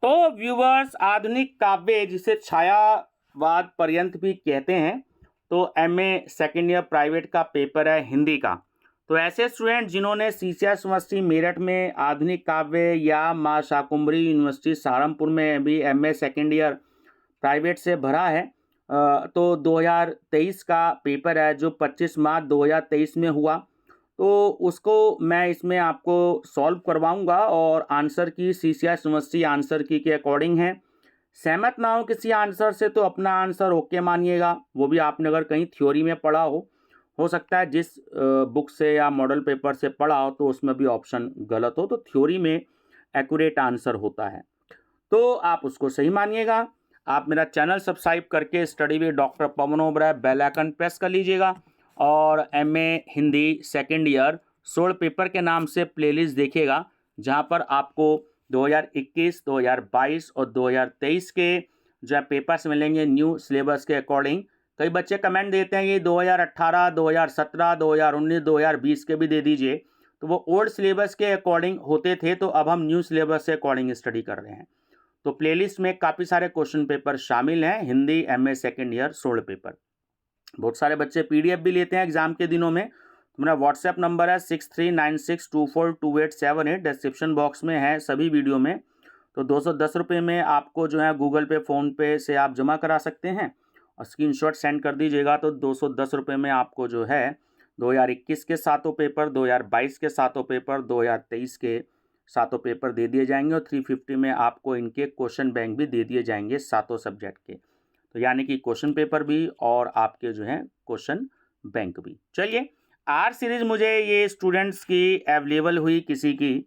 तो व्यूवर्स, आधुनिक काव्य जिसे छायावाद पर्यंत भी कहते हैं, तो एमए सेकेंड ईयर प्राइवेट का पेपर है हिंदी का। तो ऐसे स्टूडेंट जिन्होंने सीसीएस यूनिवर्सिटी मेरठ में आधुनिक काव्य या माँ शाकुंभरी यूनिवर्सिटी सहारनपुर में भी एमए सेकेंड ईयर प्राइवेट से भरा है, तो 2023 का पेपर है जो 25 मार्च 2023 में हुआ। तो उसको मैं इसमें आपको सॉल्व करवाऊंगा और आंसर की सीसीएस यूनिवर्सिटी आंसर की के अकॉर्डिंग है। सहमत ना हो किसी आंसर से तो अपना आंसर ओके मानिएगा, वो भी आपने अगर कहीं थ्योरी में पढ़ा हो सकता है जिस बुक से या मॉडल पेपर से पढ़ा हो तो उसमें भी ऑप्शन गलत हो, तो थ्योरी में एक्यूरेट आंसर होता है, तो आप उसको सही मानिएगा। आप मेरा चैनल सब्सक्राइब करके study with doctor Pawan Oberoi bell icon press कर लीजिएगा और MA Hindi second year 16 paper के नाम से प्लेलिस्ट देखिएगा, जहां पर आपको 2021, 2022 और 2023 के जो है पेपर्स मिलेंगे न्यू सिलेबस के अकॉर्डिंग। कई बच्चे कमेंट देते हैं कि 2018, 2017, 2019, 2020 के भी दे दीजिए, तो वो ओल्ड सिलेबस के अकॉर्डिंग होते थे, तो अब हम न्यू सिलेबस के अकॉर्डिंग स्टडी कर रहे हैं। तो प्लेलिस्ट में काफ़ी सारे क्वेश्चन पेपर शामिल हैं, Hindi MA second year 16 paper. बहुत सारे बच्चे पीडीएफ भी लेते हैं एग्जाम के दिनों में। तो मेरा व्हाट्सएप नंबर है 6396242878, डिस्क्रिप्शन बॉक्स में है सभी वीडियो में। तो 210 रुपये में आपको जो है गूगल पे फ़ोनपे से आप जमा करा सकते हैं और स्क्रीनशॉट सेंड कर दीजिएगा, तो 210 रुपये में आपको जो है 2021 के सातों पेपर, 2022 के सातों पेपर, 2023 के सातों पेपर दे दिए जाएंगे और 350 में आपको इनके क्वेश्चन बैंक भी दे दिए जाएंगे सातों सब्जेक्ट के। तो यानी कि क्वेश्चन पेपर भी और आपके जो हैं क्वेश्चन बैंक भी। चलिए, आर सीरीज मुझे ये स्टूडेंट्स की अवेलेबल हुई किसी की,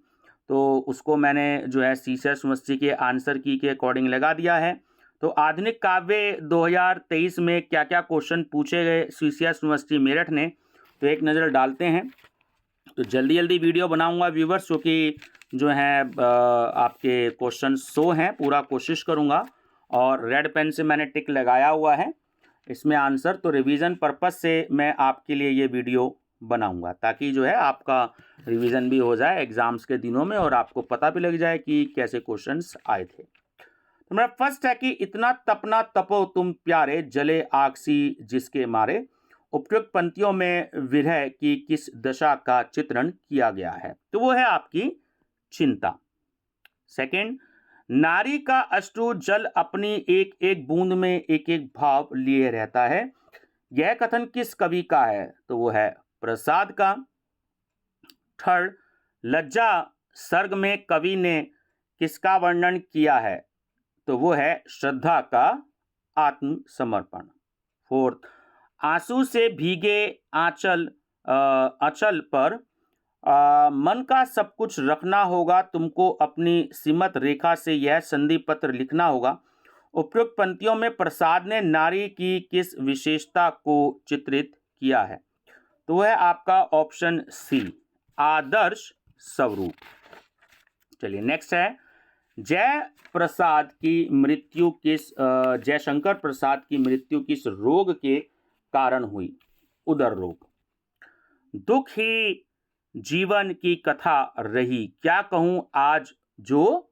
तो उसको मैंने जो है सीसीएस यूनिवर्सिटी के आंसर की के अकॉर्डिंग लगा दिया है। तो आधुनिक काव्य 2023 में क्या क्या क्वेश्चन पूछे गए सीसीएस यूनिवर्सिटी मेरठ ने, तो एक नज़र डालते हैं। तो जल्दी जल्दी वीडियो बनाऊंगा व्यूवर्स, क्योंकि जो है आपके क्वेश्चन 100 हैं, पूरा कोशिश करूंगा। और रेड पेन से मैंने टिक लगाया हुआ है इसमें आंसर, तो रिवीजन पर्पस से मैं आपके लिए ये वीडियो बनाऊंगा, ताकि जो है आपका रिवीजन भी हो जाए एग्जाम्स के दिनों में और आपको पता भी लग जाए कि कैसे क्वेश्चंस आए थे। तो मेरा फर्स्ट है कि इतना तपना तपो तुम प्यारे, जले आग सी जिसके मारे। उपयुक्त पंक्तियों में विरह की किस दशा का चित्रण किया गया है, तो वो है आपकी चिंता। सेकंड, नारी का अश्रु जल अपनी एक एक बूंद में एक एक भाव लिए रहता है। यह कथन किस कवि का है, तो वो है प्रसाद का। थर्ड, लज्जा सर्ग में कवि ने किसका वर्णन किया है, तो वो है श्रद्धा का आत्मसमर्पण। फोर्थ, आंसू से भीगे आंचल अचल पर मन का सब कुछ रखना होगा, तुमको अपनी सीमत रेखा से यह संधि पत्र लिखना होगा। उपयुक्त पंक्तियों में प्रसाद ने नारी की किस विशेषता को चित्रित किया है, तो वह आपका ऑप्शन सी, आदर्श स्वरूप। चलिए नेक्स्ट है, जयशंकर प्रसाद की मृत्यु किस रोग के कारण हुई, उदर रोग। दुख ही जीवन की कथा रही, क्या कहूं आज जो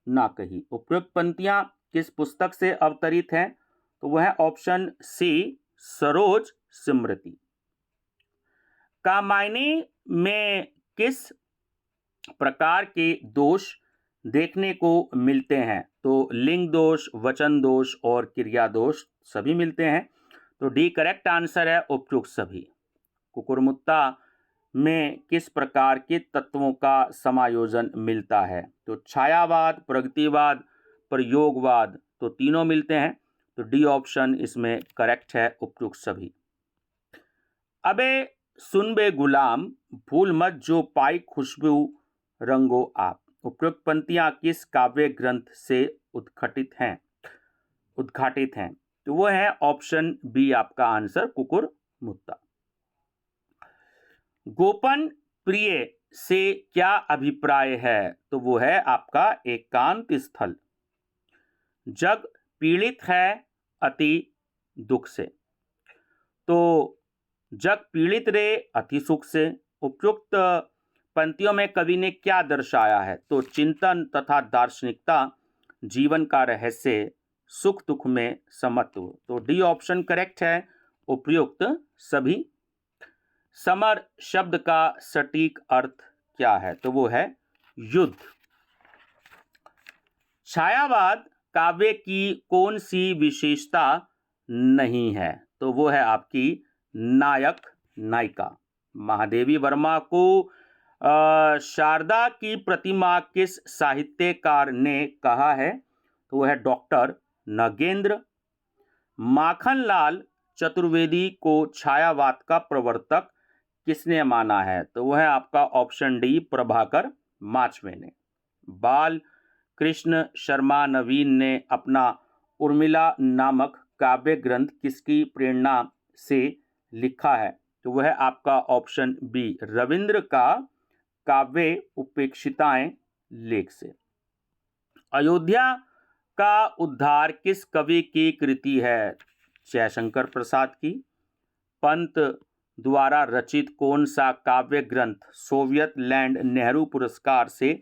ना कही। उपयुक्त पंक्तियां किस पुस्तक से अवतरित हैं, तो वह है ऑप्शन सी, सरोज स्मृति। कामायनी में किस प्रकार के दोष देखने को मिलते हैं, तो लिंग दोष, वचन दोष और क्रिया दोष सभी मिलते हैं। तो डी करेक्ट आंसर है, उपयुक्त सभी। कुकुरमुत्ता में किस प्रकार के तत्वों का समायोजन मिलता है, तो छायावाद, प्रगतिवाद, प्रयोगवाद, तो तीनों मिलते हैं। तो डी ऑप्शन इसमें करेक्ट है, उपयुक्त सभी। अबे सुन बे गुलाम, भूल मत जो पाई खुशबू रंगो आप। उपयुक्त पंक्तियां किस काव्य ग्रंथ से उद्घाटित हैं, तो वो है ऑप्शन बी आपका आंसर, कुकुरमुत्ता। गोपन प्रिय से क्या अभिप्राय है, तो वो है आपका एकांत स्थल। जग पीड़ित है अति दुख से, तो जग पीड़ित रे अति सुख से। उपयुक्त पंक्तियों में कवि ने क्या दर्शाया है, तो चिंतन तथा दार्शनिकता जीवन का रहस्य, सुख दुख में समत्व। तो डी ऑप्शन करेक्ट है, उपयुक्त सभी। समर शब्द का सटीक अर्थ क्या है? तो वो है युद्ध। छायावाद काव्य की कौन सी विशेषता नहीं है? तो वो है आपकी नायक नायिका। महादेवी वर्मा को शारदा की प्रतिमा किस साहित्यकार ने कहा है? तो वो है डॉक्टर नगेंद्र। माखनलाल चतुर्वेदी को छायावाद का प्रवर्तक किसने माना है? तो वह है आपका ऑप्शन डी, प्रभाकर माचवे ने। बाल कृष्ण शर्मा नवीन ने अपना उर्मिला नामक काव्य ग्रंथ किसकी प्रेरणा से लिखा है? तो वह है आपका ऑप्शन बी, रविंद्र का काव्य उपेक्षिताएं लेख से। अयोध्या का उद्धार किस कवि की कृति है? जयशंकर प्रसाद की। पंत द्वारा रचित कौन सा काव्य ग्रंथ सोवियत लैंड नेहरू पुरस्कार से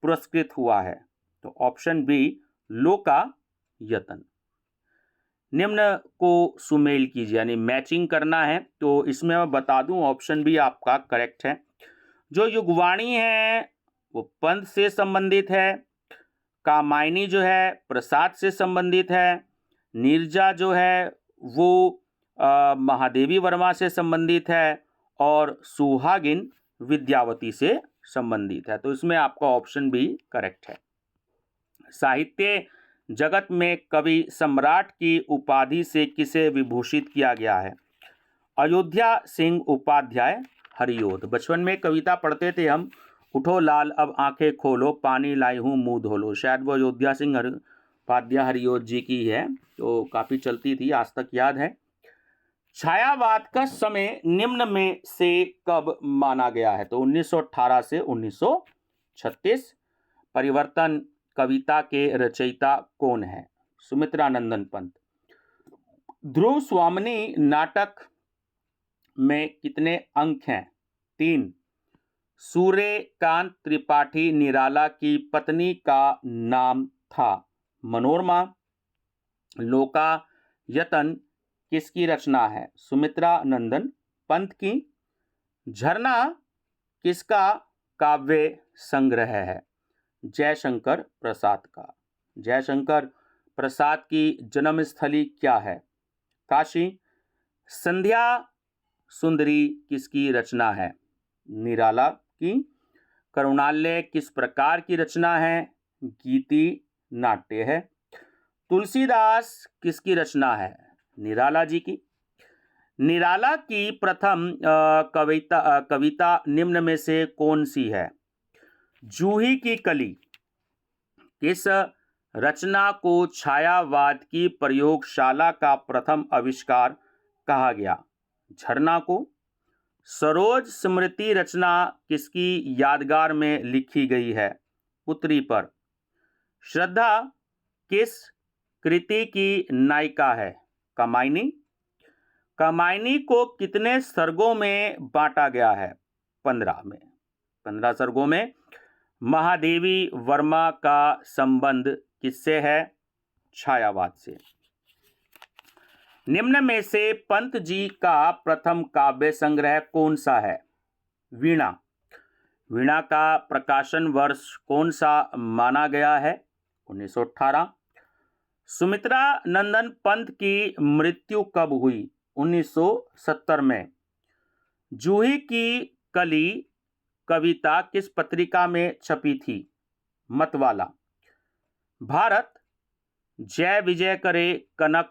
पुरस्कृत हुआ है? तो ऑप्शन बी, लोकायतन। निम्न को सुमेल कीजिए, यानी मैचिंग करना है। तो इसमें मैं बता दूं, ऑप्शन बी आपका करेक्ट है। जो युगवाणी है वो पंत से संबंधित है, कामायनी जो है प्रसाद से संबंधित है, नीरजा जो है वो महादेवी वर्मा से संबंधित है, और सुहागिन विद्यावती से संबंधित है। तो इसमें आपका ऑप्शन बी करेक्ट है। साहित्य जगत में कवि सम्राट की उपाधि से किसे विभूषित किया गया है? अयोध्या सिंह उपाध्याय हरिओद। बचपन में कविता पढ़ते थे हम, उठो लाल अब आंखें खोलो, पानी लाई हूँ मुंह धोलो। शायद वो अयोध्या सिंह उपाध्याय हरिओद जी की है, तो काफी चलती थी, आज तक याद है। छायावाद का समय निम्न में से कब माना गया है? तो 1918 से 1936। परिवर्तन कविता के रचयिता कौन है? सुमित्रा नंदन पंत। ध्रुव स्वामिनी नाटक में कितने अंक हैं? 3। सूर्यकांत त्रिपाठी निराला की पत्नी का नाम था? मनोरमा। लोकायतन किसकी रचना है? सुमित्रा नंदन पंत की। झरना किसका काव्य संग्रह है? जयशंकर प्रसाद का। जयशंकर प्रसाद की जन्मस्थली क्या है? काशी। संध्या सुंदरी किसकी रचना है? निराला की। करुणालय किस प्रकार की रचना है? गीति नाट्य है। तुलसीदास किसकी रचना है? निराला जी की। निराला की प्रथम कविता निम्न में से कौन सी है? जूही की कली। किस रचना को छायावाद की प्रयोगशाला का प्रथम आविष्कार कहा गया? झरना को। सरोज स्मृति रचना किसकी यादगार में लिखी गई है? उत्तरी पर। श्रद्धा किस कृति की नायिका है? कामायनी। कामायनी को कितने सर्गों में बांटा गया है? 15 में। 15 सर्गों में। महादेवी वर्मा का संबंध किससे है? छायावाद से। निम्न में से पंत जी का प्रथम काव्य संग्रह कौन सा है? वीणा। वीणा का प्रकाशन वर्ष कौन सा माना गया है? 1918। सुमित्रा नंदन पंत की मृत्यु कब हुई? 1970 में। जूही की कली कविता किस पत्रिका में छपी थी? मतवाला। भारत जय विजय करे कनक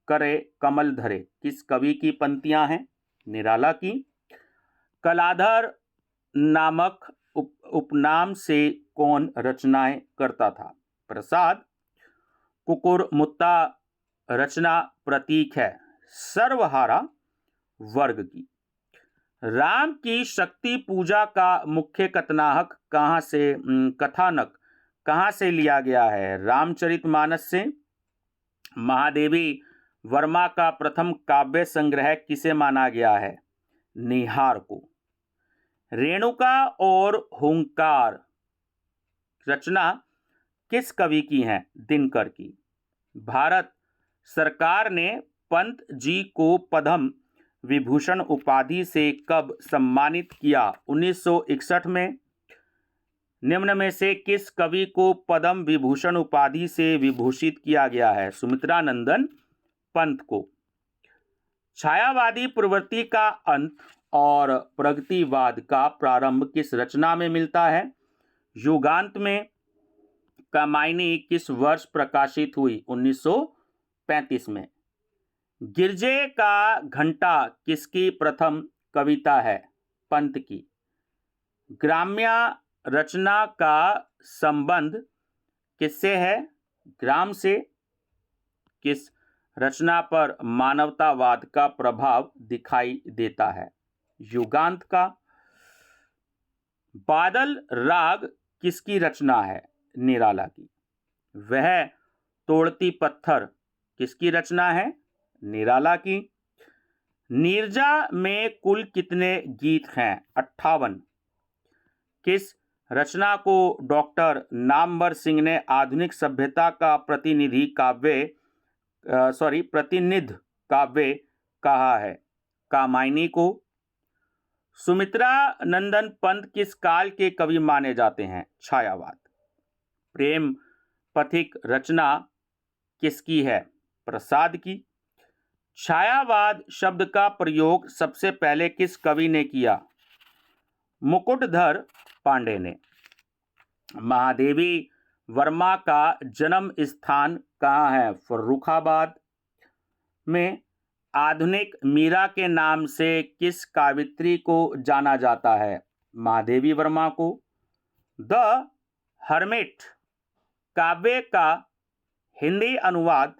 करे कमल धरे किस कवि की पंक्तियां हैं? निराला की। कलाधर नामक उपनाम से कौन रचनाएं करता था? प्रसाद। कुकुरमुत्ता रचना प्रतीक है सर्वहारा वर्ग की। राम की शक्ति पूजा का मुख्य कथानक कहाँ से लिया गया है? रामचरितमानस से। महादेवी वर्मा का प्रथम काव्य संग्रह किसे माना गया है? निहार को। रेणुका और हुंकार रचना किस कवि की हैं? दिनकर की। भारत सरकार ने पंत जी को पद्म विभूषण उपाधि से कब सम्मानित किया? 1961 में। निम्न में से किस कवि को पद्म विभूषण उपाधि से विभूषित किया गया है? सुमित्रा नंदन पंत को। छायावादी प्रवृत्ति का अंत और प्रगतिवाद का प्रारंभ किस रचना में मिलता है? युगांत में। कामायनी किस वर्ष प्रकाशित हुई? 1935 में। गिरजे का घंटा किसकी प्रथम कविता है? पंत की। ग्राम्य रचना का संबंध किससे है? ग्राम से। किस रचना पर मानवतावाद का प्रभाव दिखाई देता है? युगांत का। बादल राग किसकी रचना है? निराला की। वह तोड़ती पत्थर किसकी रचना है? निराला की। नीरजा में कुल कितने गीत हैं? 58। किस रचना को डॉक्टर नामवर सिंह ने आधुनिक सभ्यता का प्रतिनिध काव्य कहा है? कामायनी को। सुमित्रा नंदन पंत किस काल के कवि माने जाते हैं? छायावाद। प्रेम पथिक रचना किसकी है? प्रसाद की। छायावाद शब्द का प्रयोग सबसे पहले किस कवि ने किया? मुकुटधर पांडे ने। महादेवी वर्मा का जन्म स्थान कहाँ है? फर्रुखाबाद में। आधुनिक मीरा के नाम से किस कावित्री को जाना जाता है? महादेवी वर्मा को। द हर्मिट काव्य का हिंदी अनुवाद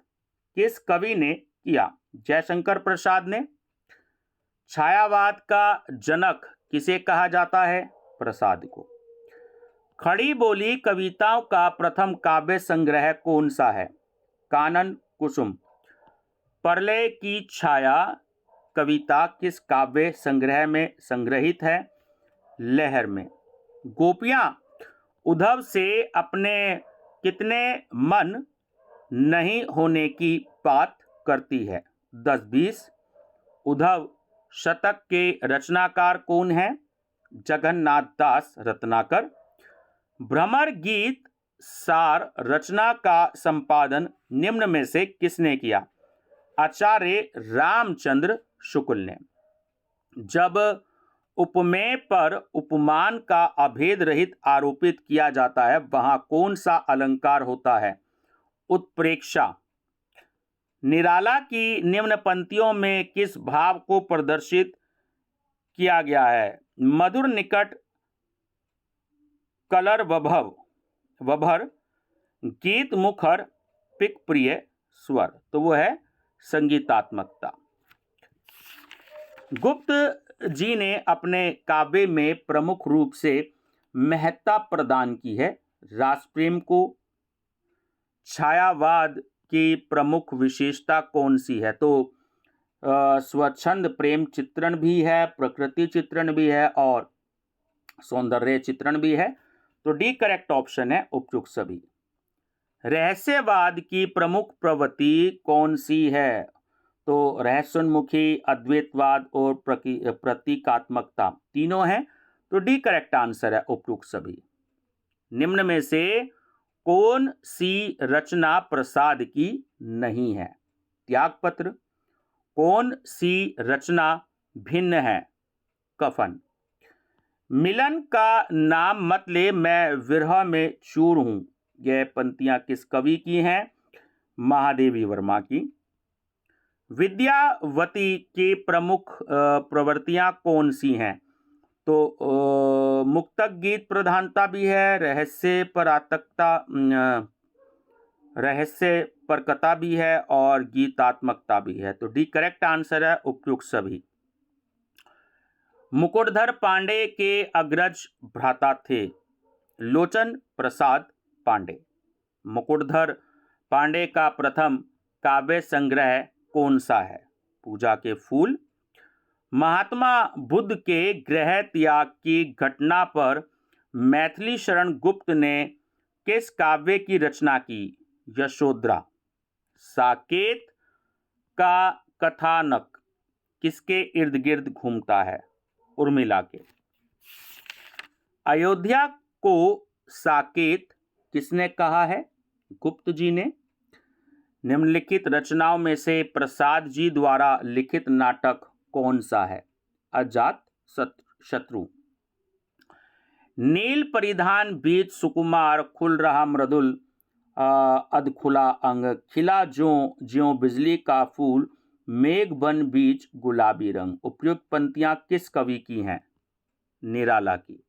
किस कवि ने किया? जयशंकर प्रसाद ने। छायावाद का जनक किसे कहा जाता है? प्रसाद को। खड़ी बोली कविताओं का प्रथम काव्य संग्रह कौन सा है? कानन कुसुम। प्रलय की छाया कविता किस काव्य संग्रह में संग्रहित है? लहर में। गोपियां उद्धव से अपने कितने मन नहीं होने की बात करती है? 10-20। उद्धव शतक के रचनाकार कौन हैं? जगन्नाथ दास रत्नाकर। भ्रमर गीत सार रचना का संपादन निम्न में से किसने किया? आचार्य रामचंद्र शुक्ल ने। जब उपमेय पर उपमान का अभेद रहित आरोपित किया जाता है वहां कौन सा अलंकार होता है? उत्प्रेक्षा। निराला की निम्न पंक्तियों में किस भाव को प्रदर्शित किया गया है? मधुर निकट कलर वभर गीत मुखर पिक प्रिय स्वर। तो वो है संगीतात्मकता। गुप्त जी ने अपने काव्य में प्रमुख रूप से महत्ता प्रदान की है रासप्रेम को। छायावाद की प्रमुख विशेषता कौन सी है? तो स्वच्छंद प्रेम चित्रण भी है, प्रकृति चित्रण भी है और सौंदर्य चित्रण भी है। तो डी करेक्ट ऑप्शन है उपयुक्त सभी। रहस्यवाद की प्रमुख प्रवृत्ति कौन सी है? तो रहस्योन्मुखी, अद्वैतवाद और प्रतीकात्मकता तीनों हैं। तो डी करेक्ट आंसर है उपयुक्त सभी। निम्न में से कौन सी रचना प्रसाद की नहीं है? त्यागपत्र। कौन सी रचना भिन्न है? कफन। मिलन का नाम मत ले मैं विरह में चूर हूं। यह पंक्तियां किस कवि की हैं? महादेवी वर्मा की। विद्यावती की प्रमुख प्रवृत्तियां कौन सी हैं? तो मुक्तक गीत प्रधानता भी है, रहस्य परकता भी है और गीतात्मकता भी है। तो डी करेक्ट आंसर है उपयुक्त सभी। मुकुटधर पांडे के अग्रज भ्राता थे? लोचन प्रसाद पांडे। मुकुटधर पांडे का प्रथम काव्य संग्रह कौन सा है? पूजा के फूल। महात्मा बुद्ध के गृह त्याग की घटना पर मैथिली शरण गुप्त ने किस काव्य की रचना की? यशोधरा। साकेत का कथानक किसके इर्द गिर्द घूमता है? उर्मिला के। अयोध्या को साकेत किसने कहा है? गुप्त जी ने। निम्नलिखित रचनाओं में से प्रसाद जी द्वारा लिखित नाटक कौन सा है? अजात शत्रु। नील परिधान बीच सुकुमार, खुल रहा मृदुल अधखुला अंग, खिला ज्यों बिजली का फूल, मेघ बन बीच गुलाबी रंग। उपयुक्त पंक्तियां किस कवि की हैं? निराला की।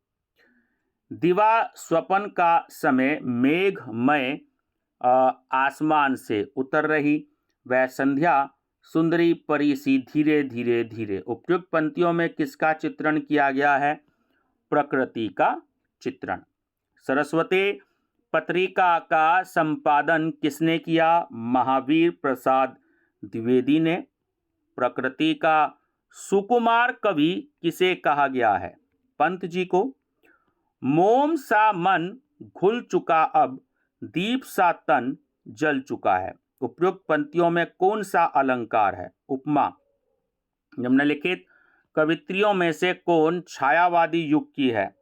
दिवा स्वपन का समय, मेघमय आसमान से उतर रही, वह संध्या सुंदरी परी सी धीरे धीरे धीरे। उपयुक्त पंक्तियों में किसका चित्रण किया गया है? प्रकृति का चित्रण। सरस्वती पत्रिका का संपादन किसने किया? महावीर प्रसाद द्विवेदी ने। प्रकृति का सुकुमार कवि किसे कहा गया है? पंत जी को। मोम सा मन घुल चुका अब, दीप सा तन जल चुका है। उपयुक्त पंक्तियों में कौन सा अलंकार है? उपमा। निम्नलिखित कवित्रियों में से कौन छायावादी युग की है?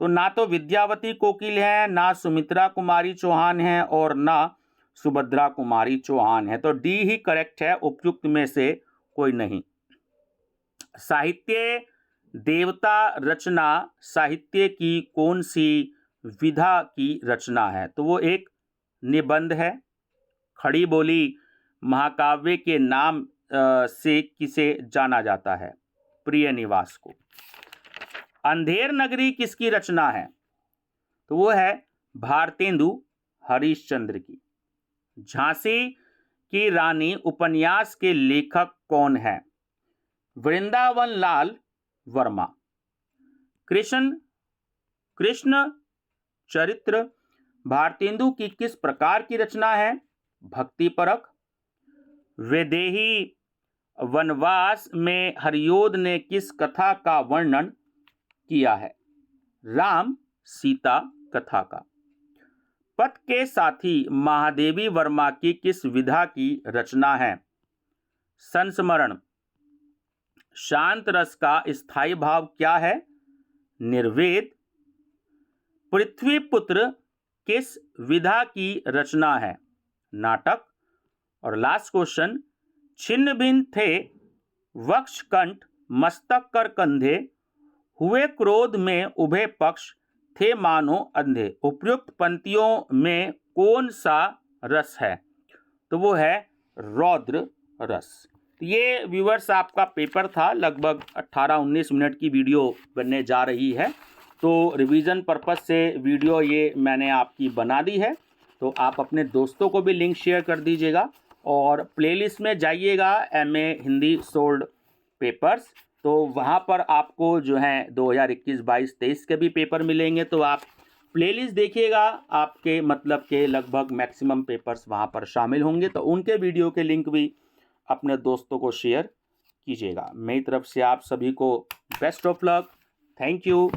तो ना तो विद्यावती कोकिल है, ना सुमित्रा कुमारी चौहान है, और ना सुभद्रा कुमारी चौहान है। तो डी ही करेक्ट है, उपयुक्त में से कोई नहीं। साहित्य देवता रचना साहित्य की कौन सी विधा की रचना है? तो वो एक निबंध है। खड़ी बोली महाकाव्य के नाम से किसे जाना जाता है? प्रिय निवास को। अंधेर नगरी किसकी रचना है? तो वो है भारतेंदु हरिश्चंद्र की। झांसी की रानी उपन्यास के लेखक कौन है? वृंदावन लाल वर्मा। कृष्ण चरित्र भारतेंदु की किस प्रकार की रचना है? भक्तिपरक। वैदेही वनवास में हरियोध ने किस कथा का वर्णन किया है? राम सीता कथा का। पथ के साथी महादेवी वर्मा की किस विधा की रचना है? संस्मरण। शांत रस का स्थायी भाव क्या है? निर्वेद। पृथ्वीपुत्र किस विधा की रचना है? नाटक। और लास्ट क्वेश्चन, छिन्न भिन्न थे वक्ष कंठ मस्तक कर कंधे, हुए क्रोध में उभय पक्ष थे मानो अंधे। उपयुक्त पंक्तियों में कौन सा रस है? तो वो है रौद्र रस। ये व्यूअर्स आपका पेपर था, लगभग 18-19 मिनट की वीडियो बनने जा रही है। तो रिवीजन पर्पस से वीडियो ये मैंने आपकी बना दी है। तो आप अपने दोस्तों को भी लिंक शेयर कर दीजिएगा और प्लेलिस्ट में जाइएगा MA हिंदी सोल्ड पेपर्स। तो वहाँ पर आपको जो है 2021, 22, 23 के भी पेपर मिलेंगे। तो आप प्लेलिस्ट देखिएगा, आपके मतलब के लगभग मैक्सिमम पेपर्स वहाँ पर शामिल होंगे। तो उनके वीडियो के लिंक भी अपने दोस्तों को शेयर कीजिएगा। मेरी तरफ से आप सभी को best of luck. Thank you.